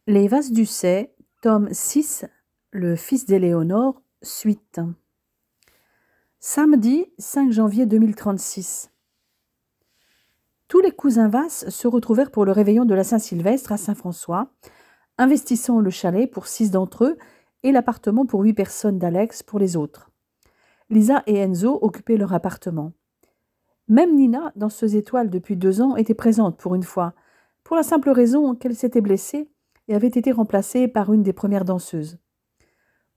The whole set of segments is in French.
Les Vases d'Ussé, tome 6, Le fils d'Éléonore, suite. Samedi 5 janvier 2036. Tous les cousins Vasse se retrouvèrent pour le réveillon de la Saint-Sylvestre à Saint-François, investissant le chalet pour 6 d'entre eux et l'appartement pour 8 personnes d'Alex pour les autres. Lisa et Enzo occupaient leur appartement. Même Nina, danseuse étoile depuis 2 ans, était présente pour une fois, pour la simple raison qu'elle s'était blessée et avait été remplacée par une des premières danseuses.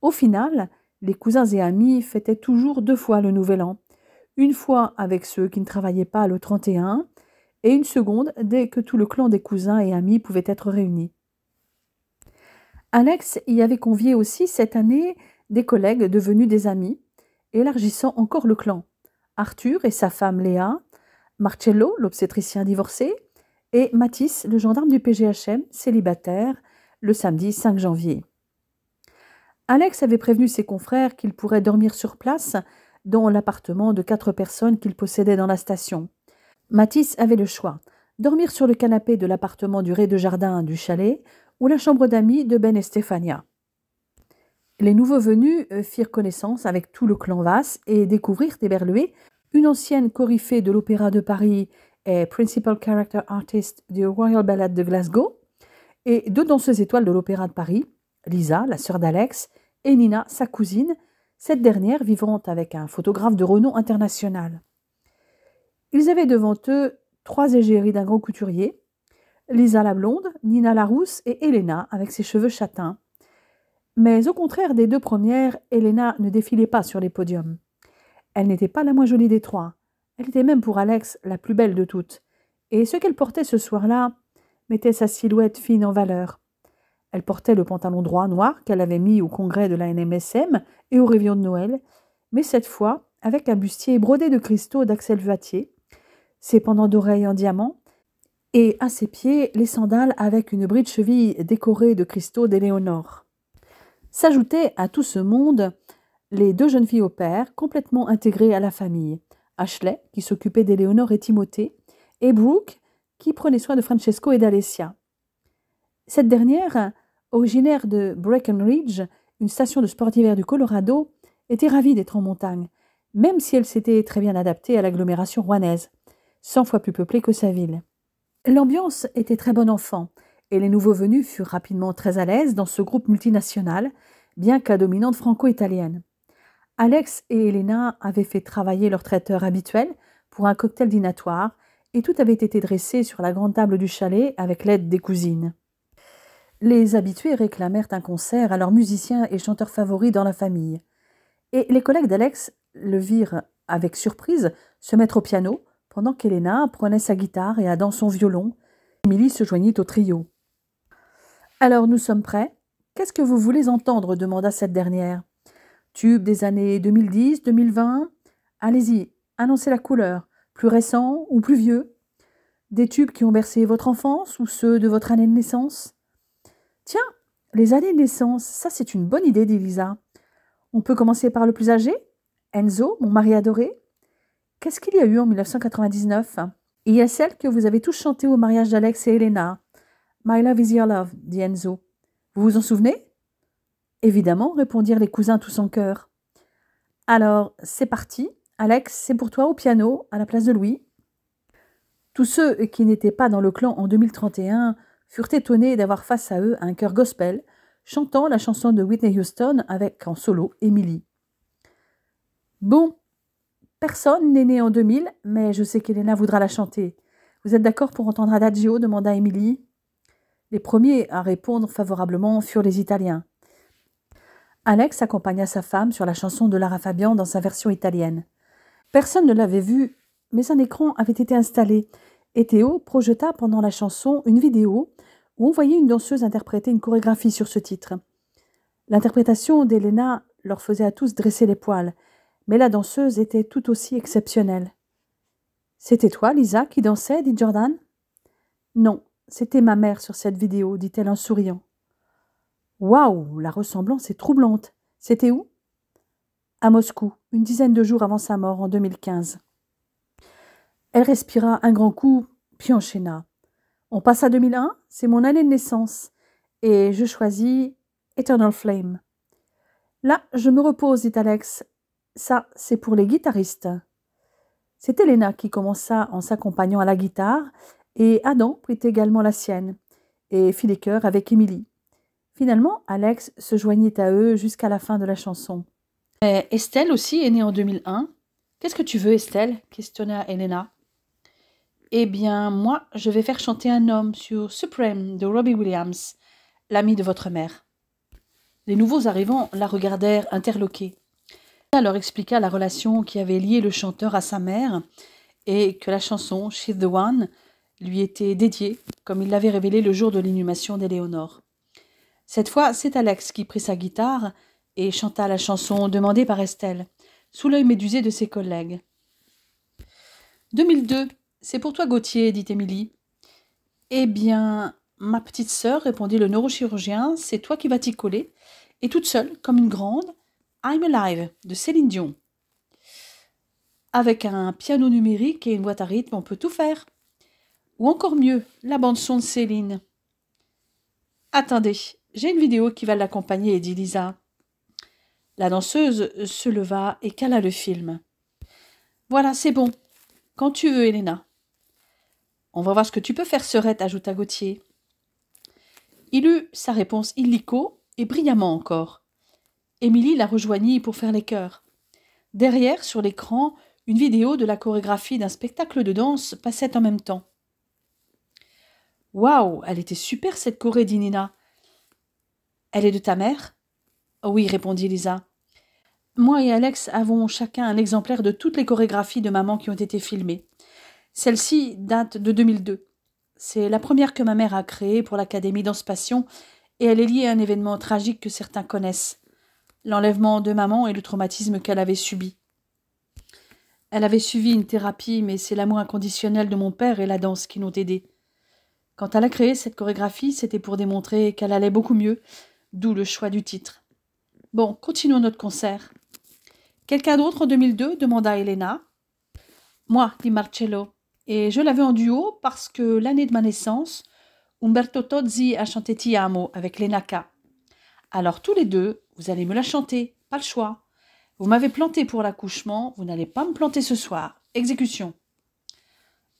Au final, les cousins et amis fêtaient toujours 2 fois le Nouvel An, une fois avec ceux qui ne travaillaient pas le 31 et une seconde dès que tout le clan des cousins et amis pouvait être réuni. Alex y avait convié aussi cette année des collègues devenus des amis, élargissant encore le clan. Arthur et sa femme Léa, Marcello, l'obstétricien divorcé, et Mathis, le gendarme du PGHM, célibataire, le samedi 5 janvier. Alex avait prévenu ses confrères qu'il pourrait dormir sur place dans l'appartement de 4 personnes qu'il possédait dans la station. Mathis avait le choix, dormir sur le canapé de l'appartement du rez-de-jardin du chalet ou la chambre d'amis de Ben et Stéphania. Les nouveaux venus firent connaissance avec tout le clan Vasse et découvrirent d'Eberlué, une ancienne coryphée de l'Opéra de Paris et Principal Character Artist du Royal Ballet de Glasgow, et 2 danseuses étoiles de l'Opéra de Paris, Lisa, la sœur d'Alex, et Nina, sa cousine, cette dernière vivant avec un photographe de renom international. Ils avaient devant eux 3 égéries d'un grand couturier, Lisa la blonde, Nina la rousse et Elena avec ses cheveux châtains. Mais au contraire des 2 premières, Elena ne défilait pas sur les podiums. Elle n'était pas la moins jolie des 3. Elle était même pour Alex la plus belle de toutes. Et ce qu'elle portait ce soir-là mettait sa silhouette fine en valeur. Elle portait le pantalon droit noir qu'elle avait mis au congrès de la NMSM et au réveillon de Noël, mais cette fois avec un bustier brodé de cristaux d'Axel Vatier, ses pendants d'oreilles en diamant, et à ses pieds les sandales avec une bride cheville décorée de cristaux d'Éléonore. S'ajoutaient à tout ce monde les 2 jeunes filles au père, complètement intégrées à la famille. Ashley, qui s'occupait d'Éléonore et Timothée, et Brooke, qui prenait soin de Francesco et d'Alessia. Cette dernière, originaire de Breckenridge, une station de sport d'hiver du Colorado, était ravie d'être en montagne, même si elle s'était très bien adaptée à l'agglomération rouennaise, 100 fois plus peuplée que sa ville. L'ambiance était très bon enfant, et les nouveaux venus furent rapidement très à l'aise dans ce groupe multinational, bien qu'à dominante franco-italienne. Alex et Elena avaient fait travailler leur traiteur habituel pour un cocktail dînatoire, et tout avait été dressé sur la grande table du chalet avec l'aide des cousines. Les habitués réclamèrent un concert à leurs musiciens et chanteurs favoris dans la famille. Et les collègues d'Alex le virent avec surprise se mettre au piano, pendant qu'Elena prenait sa guitare et Adam son violon. Émilie se joignit au trio. « Alors nous sommes prêts ? Qu'est-ce que vous voulez entendre » demanda cette dernière. « Tube des années 2010, 2020 ? Allez-y, annoncez la couleur. Plus récent ou plus vieux ? Des tubes qui ont bercé votre enfance ou ceux de votre année de naissance ? » « Tiens, les années de naissance, ça c'est une bonne idée, dit Lisa. On peut commencer par le plus âgé ? Enzo, mon mari adoré ? Qu'est-ce qu'il y a eu en 1999 ? Il y a celle que vous avez tous chantée au mariage d'Alex et Elena. My love is your love, dit Enzo. Vous vous en souvenez ? Évidemment, répondirent les cousins tous en chœur. Alors, c'est parti. Alex, c'est pour toi au piano, à la place de Louis. Tous ceux qui n'étaient pas dans le clan en 2031 furent étonnés d'avoir face à eux un chœur gospel, chantant la chanson de Whitney Houston avec en solo Emily. Bon, personne n'est né en 2000, mais je sais qu'Elena voudra la chanter. Vous êtes d'accord pour entendre Adagio ? Demanda Emily. Les premiers à répondre favorablement furent les Italiens. Alex accompagna sa femme sur la chanson de Lara Fabian dans sa version italienne. Personne ne l'avait vue, mais un écran avait été installé, et Théo projeta pendant la chanson une vidéo où on voyait une danseuse interpréter une chorégraphie sur ce titre. L'interprétation d'Elena leur faisait à tous dresser les poils, mais la danseuse était tout aussi exceptionnelle. « C'était toi, Lisa, qui dansais » dit Jordan. « Non, c'était ma mère sur cette vidéo, dit-elle en souriant. « Waouh, la ressemblance est troublante. C'était où ?»« À Moscou, une dizaine de jours avant sa mort, en 2015. » Elle respira un grand coup, puis enchaîna. « On passe à 2001, c'est mon année de naissance. et je choisis Eternal Flame. Là, je me repose, dit Alex. Ça, c'est pour les guitaristes. C'est Elena qui commença en s'accompagnant à la guitare, et Adam prit également la sienne, et fit les chœurs avec Émilie. Finalement, Alex se joignit à eux jusqu'à la fin de la chanson. Mais Estelle aussi est née en 2001. Qu'est-ce que tu veux, Estelle? Questionna Elena. Eh bien, moi, je vais faire chanter un homme sur Supreme de Robbie Williams, l'ami de votre mère. Les nouveaux arrivants la regardèrent interloqués. Elle leur expliqua la relation qui avait lié le chanteur à sa mère et que la chanson She's the One lui était dédiée, comme il l'avait révélé le jour de l'inhumation d'Éléonore. Cette fois, c'est Alex qui prit sa guitare et chanta la chanson demandée par Estelle, sous l'œil médusé de ses collègues. 2002, c'est pour toi, Gauthier, dit Émilie. Eh bien, ma petite sœur, répondit le neurochirurgien, c'est toi qui vas t'y coller, et toute seule, comme une grande, I'm Alive de Céline Dion. Avec un piano numérique et une boîte à rythme, on peut tout faire. Ou encore mieux, la bande-son de Céline. Attendez, j'ai une vidéo qui va l'accompagner, dit Lisa. La danseuse se leva et cala le film. Voilà, c'est bon. Quand tu veux, Elena. On va voir ce que tu peux faire, sœurette, ajouta Gauthier. Il eut sa réponse illico et brillamment encore. Émilie la rejoignit pour faire les chœurs. Derrière, sur l'écran, une vidéo de la chorégraphie d'un spectacle de danse passait en même temps. Waouh, elle était super cette choré, dit Nina. Elle est de ta mère? Oui, répondit Lisa. Moi et Alex avons chacun un exemplaire de toutes les chorégraphies de maman qui ont été filmées. Celle-ci date de 2002. C'est la première que ma mère a créée pour l'Académie Danse Passion et elle est liée à un événement tragique que certains connaissent. L'enlèvement de maman et le traumatisme qu'elle avait subi. Elle avait suivi une thérapie, mais c'est l'amour inconditionnel de mon père et la danse qui l'ont aidée. Quand elle a créé cette chorégraphie, c'était pour démontrer qu'elle allait beaucoup mieux, d'où le choix du titre. Bon, continuons notre concert. Quelqu'un d'autre en 2002 demanda Elena. Moi, dit Marcello, et je l'avais en duo parce que l'année de ma naissance, Umberto Tozzi a chanté Ti amo avec Lenaka. Alors tous les deux, vous allez me la chanter, pas le choix. Vous m'avez planté pour l'accouchement, vous n'allez pas me planter ce soir. Exécution.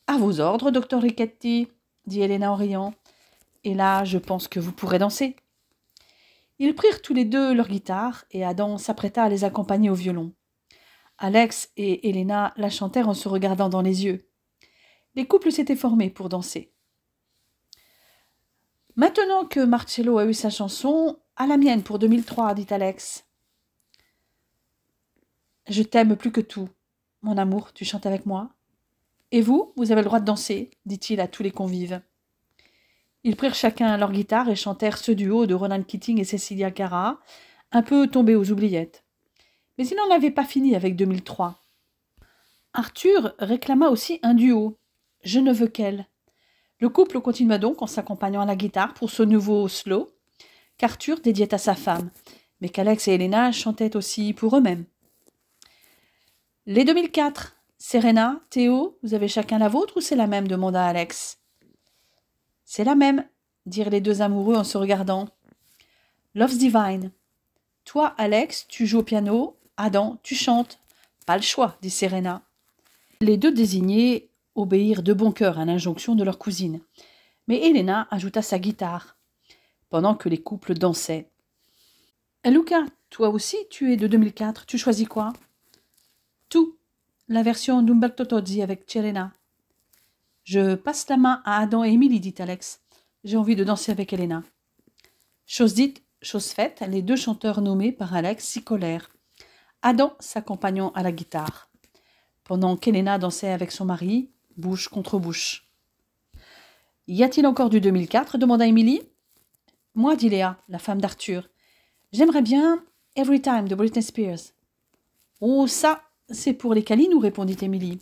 À vos ordres, docteur Riquetti, dit Elena en riant. Et là, je pense que vous pourrez danser. Ils prirent tous les deux leur guitare et Adam s'apprêta à les accompagner au violon. Alex et Elena la chantèrent en se regardant dans les yeux. Les couples s'étaient formés pour danser. Maintenant que Marcello a eu sa chanson, à la mienne pour 2003, dit Alex. Je t'aime plus que tout. Mon amour, tu chantes avec moi? Et vous, vous avez le droit de danser, dit-il à tous les convives. Ils prirent chacun leur guitare et chantèrent ce duo de Ronan Keating et Cecilia Cara, un peu tombé aux oubliettes. Mais il n'en avait pas fini avec 2003. Arthur réclama aussi un duo, Je ne veux qu'elle. Le couple continua donc en s'accompagnant à la guitare pour ce nouveau slow qu'Arthur dédiait à sa femme, mais qu'Alex et Elena chantaient aussi pour eux-mêmes. Les 2004, Serena, Théo, vous avez chacun la vôtre ou c'est la même demanda Alex. C'est la même, dirent les deux amoureux en se regardant. Love's Divine. Toi, Alex, tu joues au piano, Adam, tu chantes. Pas le choix, dit Serena. Les deux désignés obéirent de bon cœur à l'injonction de leur cousine, mais Elena ajouta sa guitare, pendant que les couples dansaient. Luca, toi aussi, tu es de 2004, tu choisis quoi? Tout, la version d'Umberto Tozzi avec Celena. Je passe la main à Adam et Émilie, dit Alex. J'ai envie de danser avec Elena. Chose dite, chose faite, les deux chanteurs nommés par Alex s'y collèrent, Adam s'accompagnant à la guitare, pendant qu'Elena dansait avec son mari, bouche contre bouche. Y a-t-il encore du 2004 demanda Émilie. Moi, dit Léa, la femme d'Arthur. J'aimerais bien Every Time de Britney Spears. Oh, ça, c'est pour les câlinous, répondit Émilie.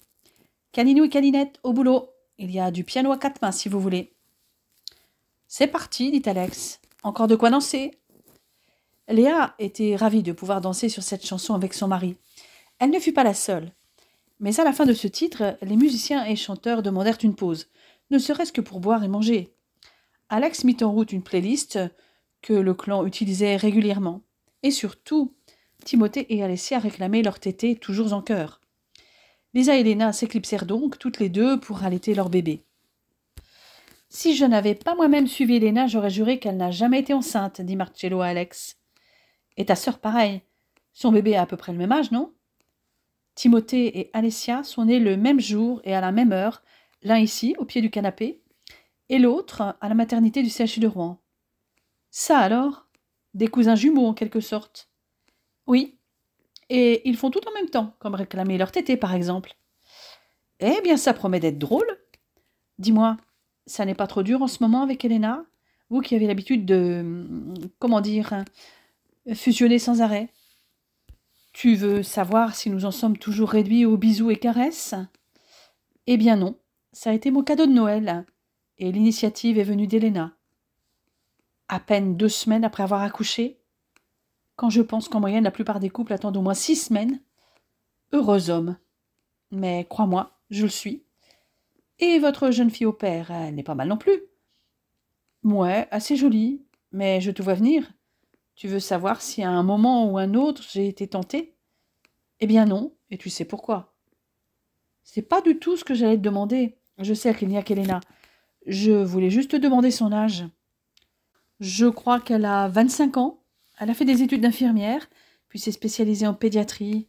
Câlinou et câlinette, au boulot. Il y a du piano à 4 mains, si vous voulez. C'est parti, dit Alex. Encore de quoi danser. Léa était ravie de pouvoir danser sur cette chanson avec son mari. Elle ne fut pas la seule. Mais à la fin de ce titre, les musiciens et chanteurs demandèrent une pause, ne serait-ce que pour boire et manger. Alex mit en route une playlist que le clan utilisait régulièrement. Et surtout, Timothée et Alessia réclamaient leur tété toujours en chœur. Lisa et Elena s'éclipsèrent donc toutes les deux pour allaiter leur bébé. Si je n'avais pas moi-même suivi Elena, j'aurais juré qu'elle n'a jamais été enceinte, dit Marcello à Alex. Et ta sœur pareil. Son bébé a à peu près le même âge, non? Timothée et Alessia sont nés le même jour et à la même heure, l'un ici, au pied du canapé, et l'autre à la maternité du CHU de Rouen. Ça alors? Des cousins jumeaux en quelque sorte. Oui, et ils font tout en même temps, comme réclamer leur tété par exemple. Eh bien, ça promet d'être drôle. Dis-moi, ça n'est pas trop dur en ce moment avec Elena? Vous qui avez l'habitude de, comment dire, fusionner sans arrêt. Tu veux savoir si nous en sommes toujours réduits aux bisous et caresses? Eh bien non, ça a été mon cadeau de Noël, et l'initiative est venue d'Elena. À peine 2 semaines après avoir accouché, quand je pense qu'en moyenne la plupart des couples attendent au moins 6 semaines. Heureux homme. Mais crois-moi, je le suis. Et votre jeune fille au père, elle n'est pas mal non plus. Ouais, assez jolie, mais je te vois venir. Tu veux savoir si à un moment ou un autre j'ai été tentée? Eh bien non, et tu sais pourquoi. C'est pas du tout ce que j'allais te demander. Je sais qu'il n'y a qu'Elena. Je voulais juste te demander son âge. Je crois qu'elle a 25 ans. Elle a fait des études d'infirmière, puis s'est spécialisée en pédiatrie.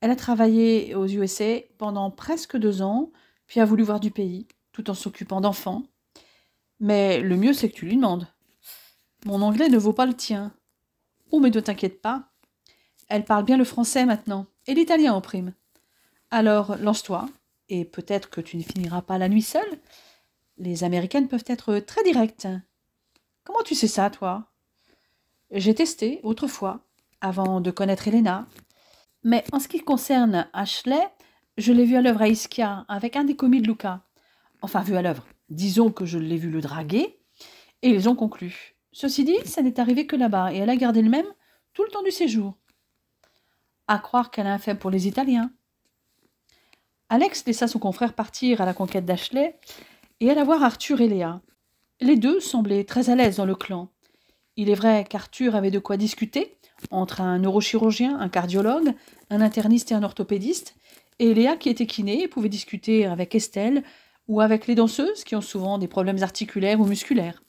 Elle a travaillé aux USA pendant presque 2 ans, puis a voulu voir du pays, tout en s'occupant d'enfants. Mais le mieux, c'est que tu lui demandes. Mon anglais ne vaut pas le tien. Oh, mais ne t'inquiète pas. Elle parle bien le français maintenant, et l'italien en prime. Alors, lance-toi, et peut-être que tu ne finiras pas la nuit seule. Les Américaines peuvent être très directes. Comment tu sais ça, toi? J'ai testé autrefois, avant de connaître Elena. Mais en ce qui concerne Ashley, je l'ai vu à l'œuvre à Ischia, avec un des commis de Luca. Enfin, vu à l'œuvre. Disons que je l'ai vu le draguer, et ils ont conclu. Ceci dit, ça n'est arrivé que là-bas, et elle a gardé le même tout le temps du séjour. À croire qu'elle a un faible pour les Italiens. Alex laissa son confrère partir à la conquête d'Ashley, et alla voir Arthur et Léa. Les deux semblaient très à l'aise dans le clan. Il est vrai qu'Arthur avait de quoi discuter entre un neurochirurgien, un cardiologue, un interniste et un orthopédiste, et Léa qui était kiné pouvait discuter avec Estelle ou avec les danseuses qui ont souvent des problèmes articulaires ou musculaires.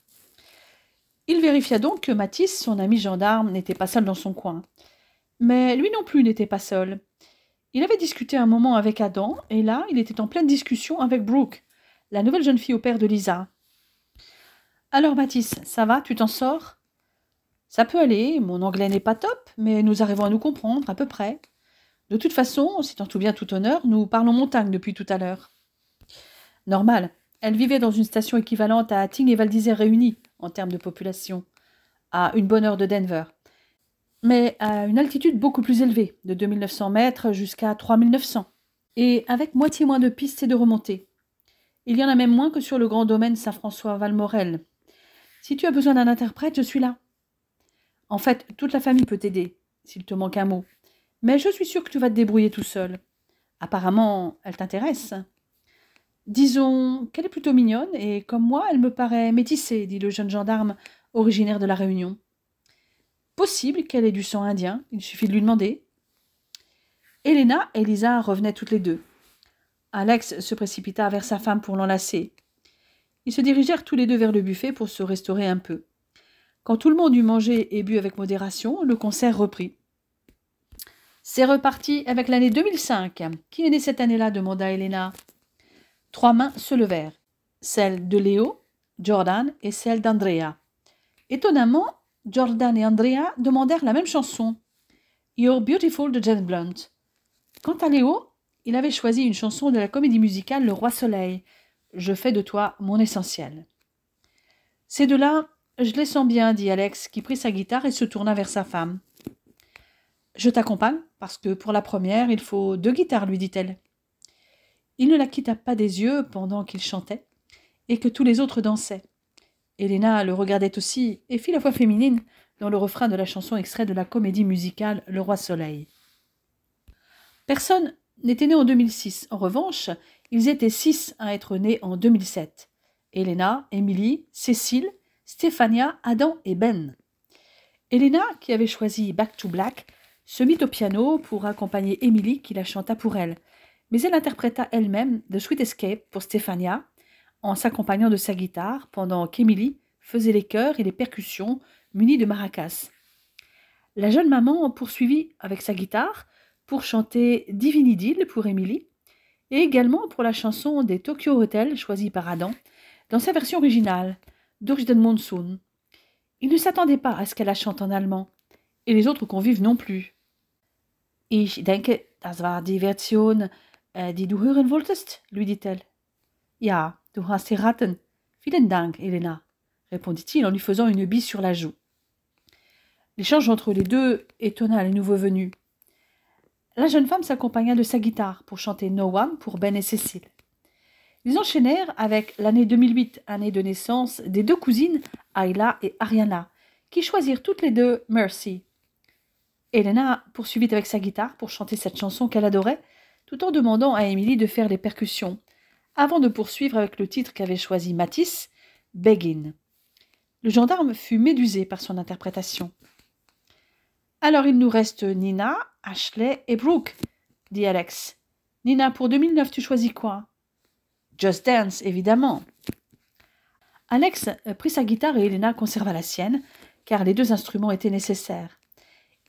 Il vérifia donc que Mathis, son ami gendarme, n'était pas seul dans son coin. Mais lui non plus n'était pas seul. Il avait discuté un moment avec Adam, et là, il était en pleine discussion avec Brooke, la nouvelle jeune fille au père de Lisa. « Alors, Mathis, ça va, tu t'en sors ?»« Ça peut aller, mon anglais n'est pas top, mais nous arrivons à nous comprendre, à peu près. De toute façon, si en tout bien tout honneur, nous parlons montagne depuis tout à l'heure. » Normal, elle vivait dans une station équivalente à Ting et Val d'Isère réunis, en termes de population, à une bonne heure de Denver, mais à une altitude beaucoup plus élevée, de 2900 mètres jusqu'à 3900, et avec moitié moins de pistes et de remontées. Il y en a même moins que sur le grand domaine Saint-François-Valmorel. Si tu as besoin d'un interprète, je suis là. En fait, toute la famille peut t'aider, s'il te manque un mot. Mais je suis sûre que tu vas te débrouiller tout seul. Apparemment, elle t'intéresse. Disons qu'elle est plutôt mignonne, et comme moi, elle me paraît métissée, dit le jeune gendarme originaire de la Réunion. Possible qu'elle ait du sang indien, il suffit de lui demander. Elena et Lisa revenaient toutes les deux. Alex se précipita vers sa femme pour l'enlacer. Ils se dirigèrent tous les deux vers le buffet pour se restaurer un peu. Quand tout le monde eut mangé et bu avec modération, le concert reprit. « C'est reparti avec l'année 2005. Qui est né cette année-là » demanda Elena. 3 mains se levèrent. Celle de Léo, Jordan et celle d'Andrea. Étonnamment, Jordan et Andrea demandèrent la même chanson. « You're Beautiful » de James Blunt. Quant à Léo, il avait choisi une chanson de la comédie musicale Le Roi Soleil. « Je fais de toi mon essentiel. » Ces deux-là, je les sens bien, dit Alex, qui prit sa guitare et se tourna vers sa femme. « Je t'accompagne, parce que pour la première, il faut 2 guitares, lui dit-elle. Il ne la quitta pas des yeux pendant qu'il chantait, et que tous les autres dansaient. Elena le regardait aussi, et fit la voix féminine dans le refrain de la chanson extrait de la comédie musicale Le Roi Soleil. Personne n'était né en 2006. En revanche, ils étaient 6 à être nés en 2007. Elena, Emily, Cécile, Stéphania, Adam et Ben. Elena, qui avait choisi Back to Black, se mit au piano pour accompagner Emily qui la chanta pour elle. Mais elle interpréta elle-même The Sweet Escape pour Stefania en s'accompagnant de sa guitare pendant qu'Emily faisait les chœurs et les percussions munies de maracas. La jeune maman poursuivit avec sa guitare pour chanter Divine Idyll pour Emily et également pour la chanson des Tokyo Hotel choisie par Adam dans sa version originale, Durch den Monsun. Il ne s'attendait pas à ce qu'elle la chante en allemand, et les autres convives non plus. Ich denke, das war die Version, die du hören wolltest, lui dit-elle. Ja, du hast geraten. Vielen Dank, Elena, répondit-il en lui faisant une bise sur la joue. L'échange entre les deux étonna les nouveaux venus. La jeune femme s'accompagna de sa guitare pour chanter No One pour Ben et Cécile. Ils enchaînèrent avec l'année 2008, année de naissance des deux cousines Ayla et Ariana, qui choisirent toutes les deux Mercy. Elena poursuivit avec sa guitare pour chanter cette chanson qu'elle adorait, tout en demandant à Emily de faire les percussions, avant de poursuivre avec le titre qu'avait choisi Matisse, Begin. Le gendarme fut médusé par son interprétation. « Alors il nous reste Nina, Ashley et Brooke, dit Alex. Nina, pour 2009, tu choisis quoi ? Just Dance, évidemment. Alex prit sa guitare et Elena conserva la sienne, car les deux instruments étaient nécessaires.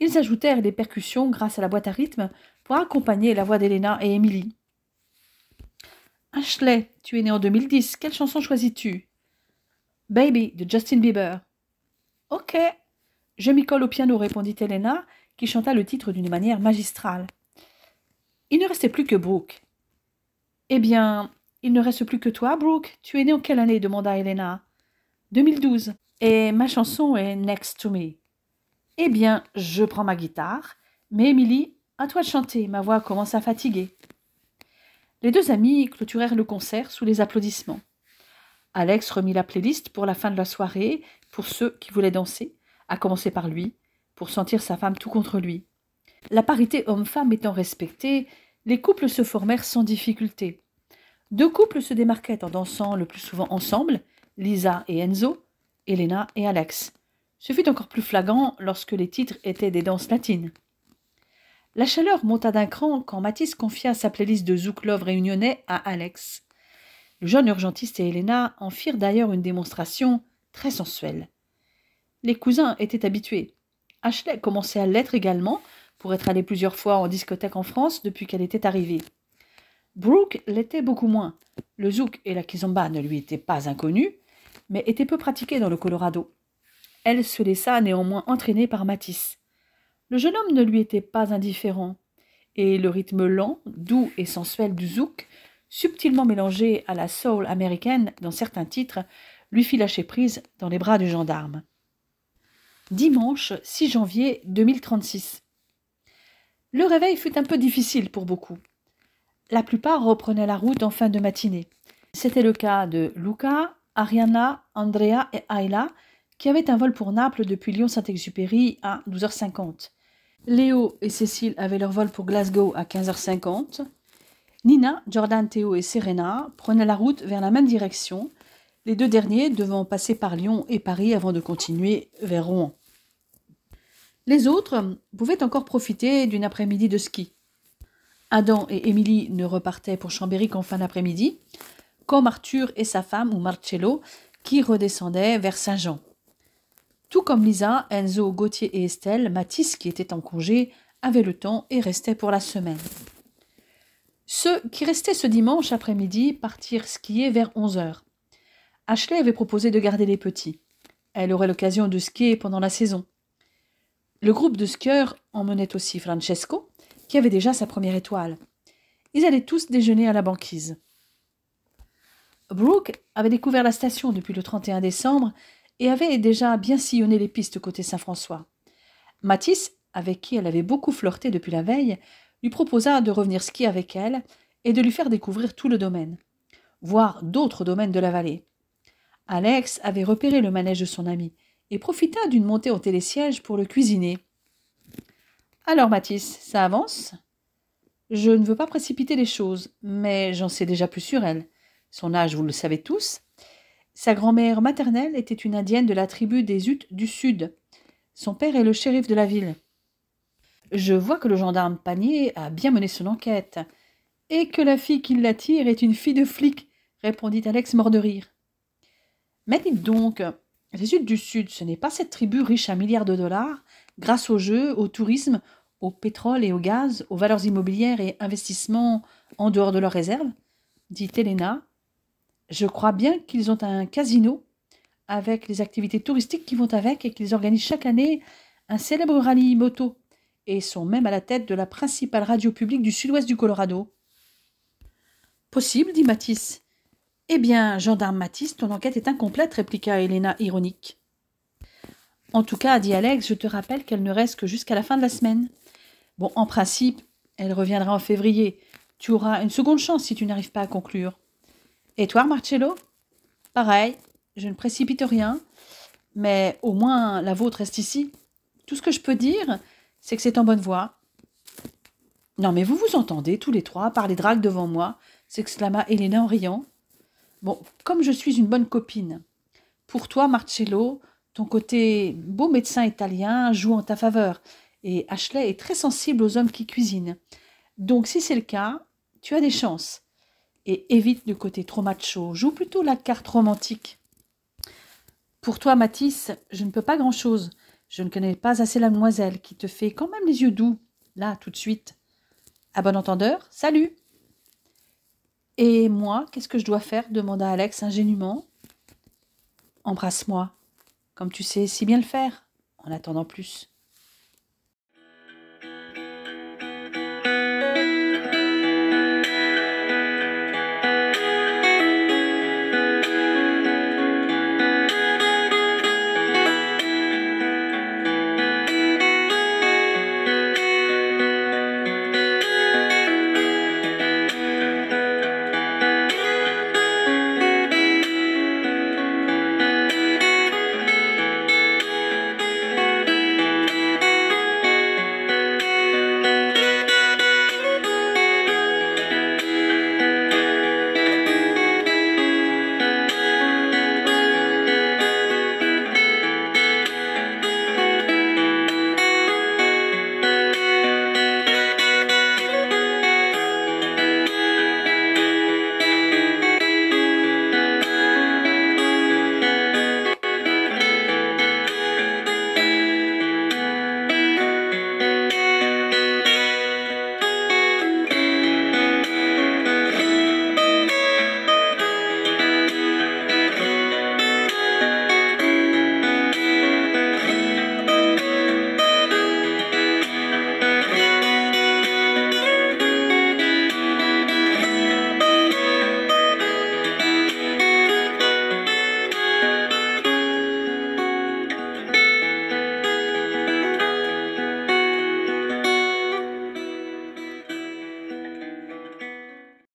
Ils ajoutèrent des percussions grâce à la boîte à rythme pour accompagner la voix d'Elena et Emily. Ashley, tu es née en 2010, quelle chanson choisis-tu ? Baby, de Justin Bieber. Ok, je m'y colle au piano, répondit Elena, qui chanta le titre d'une manière magistrale. Il ne restait plus que Brooke. Eh bien, il ne reste plus que toi, Brooke. Tu es née en quelle année ? Demanda Elena. 2012. Et ma chanson est Next to Me. Eh bien, je prends ma guitare, mais Emily, à toi de chanter, ma voix commence à fatiguer. Les deux amis clôturèrent le concert sous les applaudissements. Alex remit la playlist pour la fin de la soirée, pour ceux qui voulaient danser, à commencer par lui, pour sentir sa femme tout contre lui. La parité homme-femme étant respectée, les couples se formèrent sans difficulté. Deux couples se démarquaient en dansant le plus souvent ensemble, Lisa et Enzo, Elena et Alex. Ce fut encore plus flagrant lorsque les titres étaient des danses latines. La chaleur monta d'un cran quand Mathis confia sa playlist de Zouk Love réunionnais à Alex. Le jeune urgentiste et Elena en firent d'ailleurs une démonstration très sensuelle. Les cousins étaient habitués. Ashley commençait à l'être également, pour être allée plusieurs fois en discothèque en France depuis qu'elle était arrivée. Brooke l'était beaucoup moins. Le zouk et la kizomba ne lui étaient pas inconnus, mais étaient peu pratiqués dans le Colorado. Elle se laissa néanmoins entraîner par Matisse. Le jeune homme ne lui était pas indifférent, et le rythme lent, doux et sensuel du zouk, subtilement mélangé à la soul américaine dans certains titres, lui fit lâcher prise dans les bras du gendarme. Dimanche 6 janvier 2036. Le réveil fut un peu difficile pour beaucoup. La plupart reprenaient la route en fin de matinée. C'était le cas de Luca, Ariana, Andrea et Ayla, qui avaient un vol pour Naples depuis Lyon-Saint-Exupéry à 12h50. Léo et Cécile avaient leur vol pour Glasgow à 15h50. Nina, Jordan, Théo et Serena prenaient la route vers la même direction, les deux derniers devant passer par Lyon et Paris avant de continuer vers Rouen. Les autres pouvaient encore profiter d'une après-midi de ski. Adam et Émilie ne repartaient pour Chambéry qu'en fin d'après-midi, comme Arthur et sa femme, ou Marcello, qui redescendaient vers Saint-Jean. Tout comme Lisa, Enzo, Gauthier et Estelle, Mathis, qui était en congé, avait le temps et restait pour la semaine. Ceux qui restaient ce dimanche après-midi partirent skier vers 11h. Ashley avait proposé de garder les petits. Elle aurait l'occasion de skier pendant la saison. Le groupe de skieurs emmenait aussi Francesco, qui avait déjà sa première étoile. Ils allaient tous déjeuner à la banquise. Brooke avait découvert la station depuis le 31 décembre et avait déjà bien sillonné les pistes côté Saint-François. Mathis, avec qui elle avait beaucoup flirté depuis la veille, lui proposa de revenir skier avec elle et de lui faire découvrir tout le domaine, voire d'autres domaines de la vallée. Alex avait repéré le manège de son ami et profita d'une montée au télésiège pour le cuisiner. « Alors, Mathis, ça avance ? Je ne veux pas précipiter les choses, mais j'en sais déjà plus sur elle. Son âge, vous le savez tous. Sa grand-mère maternelle était une indienne de la tribu des Utes du Sud. Son père est le shérif de la ville. Je vois que le gendarme Panier a bien mené son enquête. Et que la fille qui l'attire est une fille de flic, répondit Alex mort de rire. Mais dites donc, les Huttes du Sud, ce n'est pas cette tribu riche à milliards de dollars, grâce aux jeux, au tourisme, au pétrole et au gaz, aux valeurs immobilières et investissements en dehors de leurs réserves, dit Helena. Je crois bien qu'ils ont un casino avec les activités touristiques qui vont avec et qu'ils organisent chaque année un célèbre rallye moto et sont même à la tête de la principale radio publique du sud-ouest du Colorado. Possible, dit Mathis. Eh bien, gendarme Mathis, ton enquête est incomplète, répliqua Helena ironique. En tout cas, dit Alex, je te rappelle qu'elle ne reste que jusqu'à la fin de la semaine. Bon, en principe, elle reviendra en février. Tu auras une seconde chance si tu n'arrives pas à conclure. Et toi, Marcello? Pareil, je ne précipite rien, mais au moins la vôtre reste ici. Tout ce que je peux dire, c'est que c'est en bonne voie. Non, mais vous vous entendez tous les trois parler drague devant moi, s'exclama Helena en riant. Bon, comme je suis une bonne copine, pour toi, Marcello, ton côté beau médecin italien joue en ta faveur, et Ashley est très sensible aux hommes qui cuisinent. Donc, si c'est le cas, tu as des chances. Et évite le côté trop macho, joue plutôt la carte romantique. Pour toi, Mathis, je ne peux pas grand-chose. Je ne connais pas assez la demoiselle qui te fait quand même les yeux doux, là, tout de suite. À bon entendeur, salut! Et moi, qu'est-ce que je dois faire demanda Alex ingénument. Embrasse-moi, comme tu sais si bien le faire, en attendant plus.